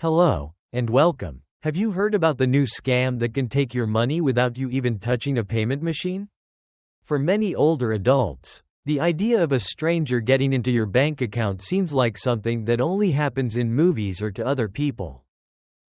Hello, and welcome. Have you heard about the new scam that can take your money without you even touching a payment machine? For many older adults, the idea of a stranger getting into your bank account seems like something that only happens in movies or to other people.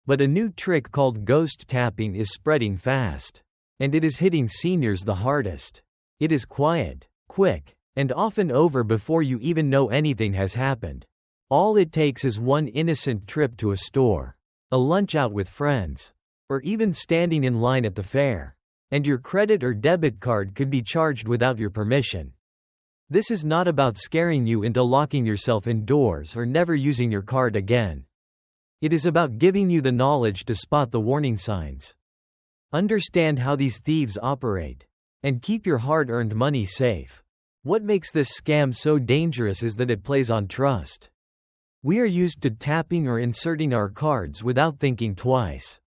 But a new trick called ghost tapping is spreading fast. And it is hitting seniors the hardest. It is quiet, quick, and often over before you even know anything has happened. All it takes is one innocent trip to a store, a lunch out with friends, or even standing in line at the fair, and your credit or debit card could be charged without your permission. This is not about scaring you into locking yourself indoors or never using your card again. It is about giving you the knowledge to spot the warning signs. Understand how these thieves operate, and keep your hard-earned money safe. What makes this scam so dangerous is that it plays on trust. We are used to tapping or inserting our cards without thinking twice.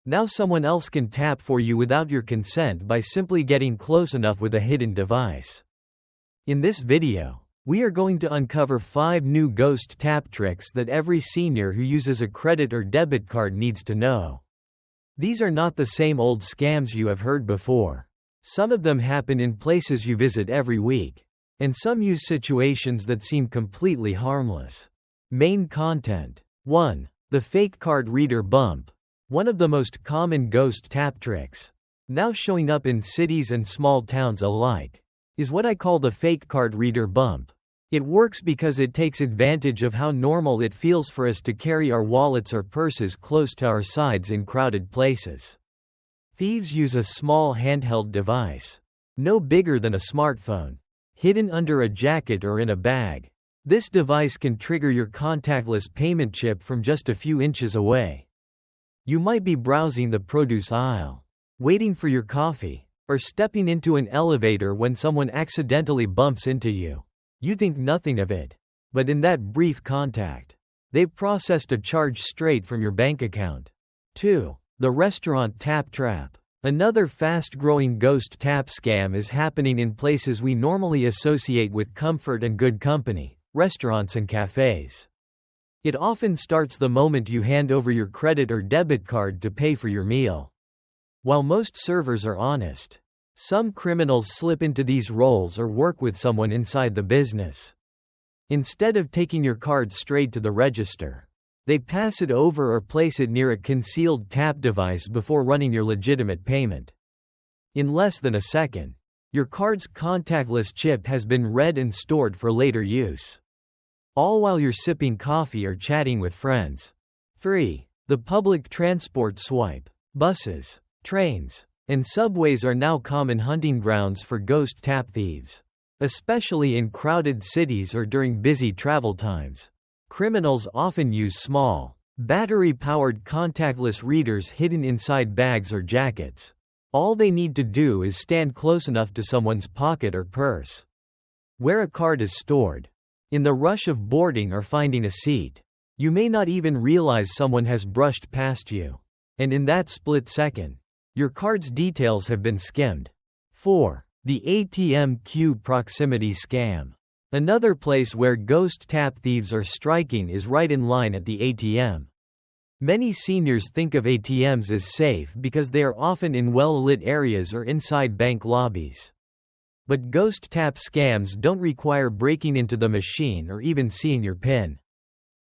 Now someone else can tap for you without your consent by simply getting close enough with a hidden device. In this video, we are going to uncover 5 new ghost tap tricks that every senior who uses a credit or debit card needs to know. These are not the same old scams you have heard before. Some of them happen in places you visit every week, and some use situations that seem completely harmless. Main content. 1. The fake card reader bump. One of the most common ghost tap tricks, now showing up in cities and small towns alike, is what I call the fake card reader bump. It works because it takes advantage of how normal it feels for us to carry our wallets or purses close to our sides in crowded places. Thieves use a small handheld device, no bigger than a smartphone, hidden under a jacket or in a bag. This device can trigger your contactless payment chip from just a few inches away. You might be browsing the produce aisle, waiting for your coffee, or stepping into an elevator when someone accidentally bumps into you. You think nothing of it, but in that brief contact, they've processed a charge straight from your bank account. 2. The restaurant tap trap. Another fast-growing ghost tap scam is happening in places we normally associate with comfort and good company. Restaurants and cafes. It often starts the moment you hand over your credit or debit card to pay for your meal. While most servers are honest, some criminals slip into these roles or work with someone inside the business. Instead of taking your card straight to the register, they pass it over or place it near a concealed tap device before running your legitimate payment. In less than a second, your card's contactless chip has been read and stored for later use. All while you're sipping coffee or chatting with friends. 3. The public transport swipe. Buses, trains, and subways are now common hunting grounds for ghost tap thieves, especially in crowded cities or during busy travel times. Criminals often use small, battery-powered contactless readers hidden inside bags or jackets. All they need to do is stand close enough to someone's pocket or purse, where a card is stored. In the rush of boarding or finding a seat, you may not even realize someone has brushed past you. And in that split second, your card's details have been skimmed. 4. The ATM queue proximity scam. Another place where ghost tap thieves are striking is right in line at the ATM. Many seniors think of ATMs as safe because they are often in well-lit areas or inside bank lobbies. But ghost tap scams don't require breaking into the machine or even seeing your PIN.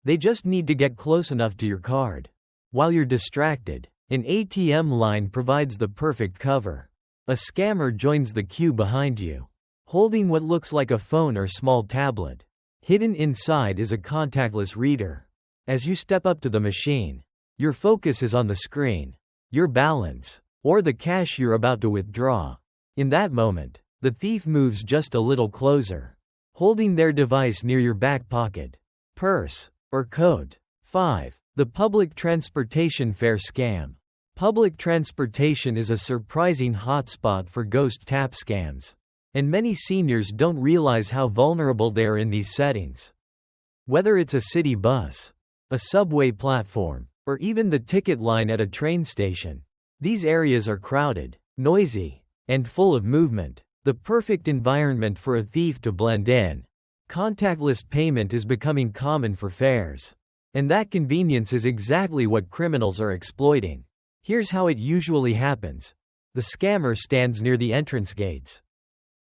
They just need to get close enough to your card. While you're distracted, an ATM line provides the perfect cover. A scammer joins the queue behind you, holding what looks like a phone or small tablet. Hidden inside is a contactless reader. As you step up to the machine, your focus is on the screen, your balance, or the cash you're about to withdraw. In that moment, the thief moves just a little closer, holding their device near your back pocket, purse, or coat. 5. The public transportation fare scam. Public transportation is a surprising hotspot for ghost tap scams, and many seniors don't realize how vulnerable they are in these settings. Whether it's a city bus, a subway platform, or even the ticket line at a train station, these areas are crowded, noisy, and full of movement. The perfect environment for a thief to blend in. Contactless payment is becoming common for fares, And that convenience is exactly what criminals are exploiting. Here's how it usually happens. The scammer stands near the entrance gates,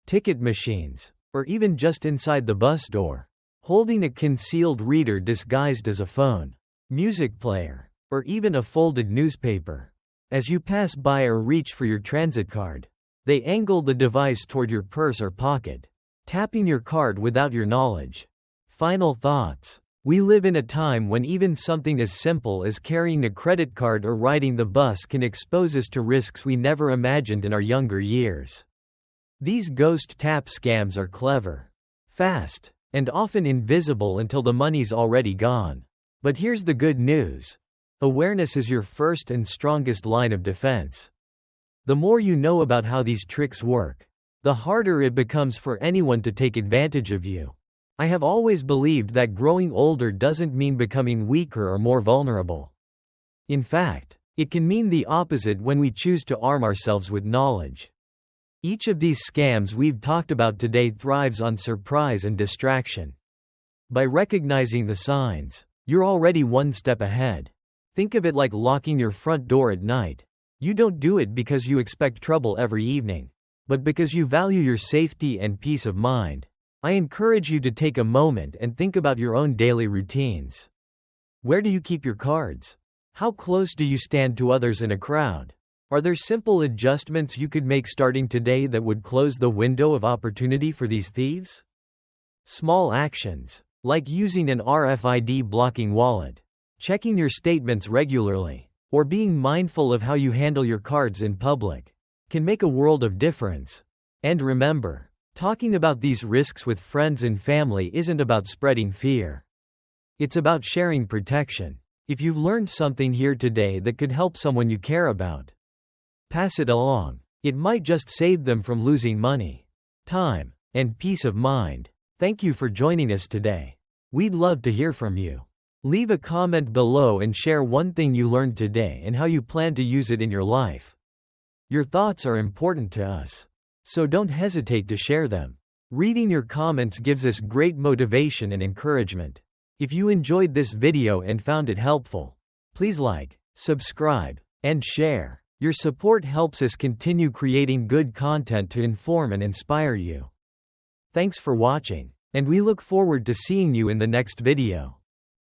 ticket machines, or even just inside the bus door, holding a concealed reader disguised as a phone, music player, or even a folded newspaper. As you pass by or reach for your transit card, they angle the device toward your purse or pocket, tapping your card without your knowledge. Final thoughts. We live in a time when even something as simple as carrying a credit card or riding the bus can expose us to risks we never imagined in our younger years. These ghost tap scams are clever, fast, and often invisible until the money's already gone. But here's the good news. Awareness is your first and strongest line of defense. The more you know about how these tricks work, the harder it becomes for anyone to take advantage of you. I have always believed that growing older doesn't mean becoming weaker or more vulnerable. In fact, it can mean the opposite when we choose to arm ourselves with knowledge. Each of these scams we've talked about today thrives on surprise and distraction. By recognizing the signs, you're already one step ahead. Think of it like locking your front door at night. You don't do it because you expect trouble every evening, but because you value your safety and peace of mind. I encourage you to take a moment and think about your own daily routines. Where do you keep your cards? How close do you stand to others in a crowd? Are there simple adjustments you could make starting today that would close the window of opportunity for these thieves? Small actions, like using an RFID blocking wallet, checking your statements regularly, or being mindful of how you handle your cards in public, can make a world of difference. And remember, talking about these risks with friends and family isn't about spreading fear. It's about sharing protection. If you've learned something here today that could help someone you care about, pass it along. It might just save them from losing money, time, and peace of mind. Thank you for joining us today. We'd love to hear from you. Leave a comment below and share one thing you learned today and how you plan to use it in your life. Your thoughts are important to us, so don't hesitate to share them. Reading your comments gives us great motivation and encouragement. If you enjoyed this video and found it helpful, please like, subscribe, and share. Your support helps us continue creating good content to inform and inspire you. Thanks for watching, and we look forward to seeing you in the next video.